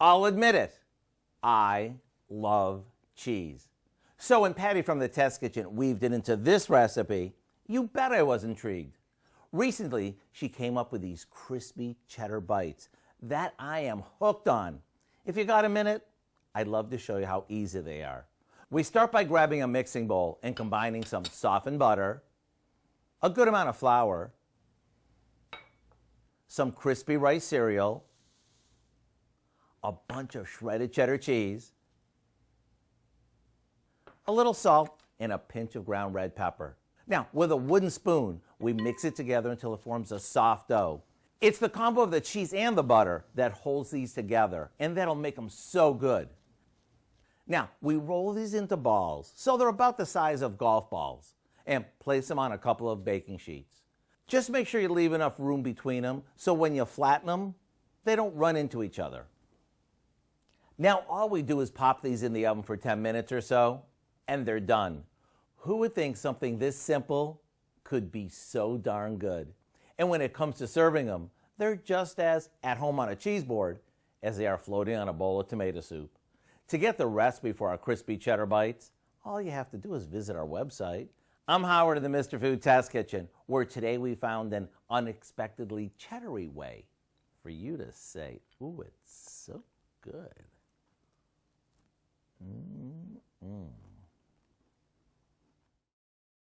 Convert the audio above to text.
I'll admit it, I love cheese. So when Patty from the Test Kitchen weaved it into this recipe, you bet I was intrigued. Recently, she came up with these crispy cheddar bites that I am hooked on. If you got a minute, I'd love to show you how easy they are. We start by grabbing a mixing bowl and combining some softened butter, a good amount of flour, some crispy rice cereal, a bunch of shredded cheddar cheese, a little salt, and a pinch of ground red pepper. Now, with a wooden spoon, we mix it together until it forms a soft dough. It's the combo of the cheese and the butter that holds these together, and that'll make them so good. Now, we roll these into balls, so they're about the size of golf balls, and place them on a couple of baking sheets. Just make sure you leave enough room between them so when you flatten them, they don't run into each other. Now, all we do is pop these in the oven for 10 minutes or so, and they're done. Who would think something this simple could be so darn good? And when it comes to serving them, they're just as at home on a cheese board as they are floating on a bowl of tomato soup. To get the recipe for our crispy cheddar bites, all you have to do is visit our website. I'm Howard of the Mr. Food Test Kitchen, where today we found an unexpectedly cheddary way for you to say, ooh, it's so good. Mm-mm.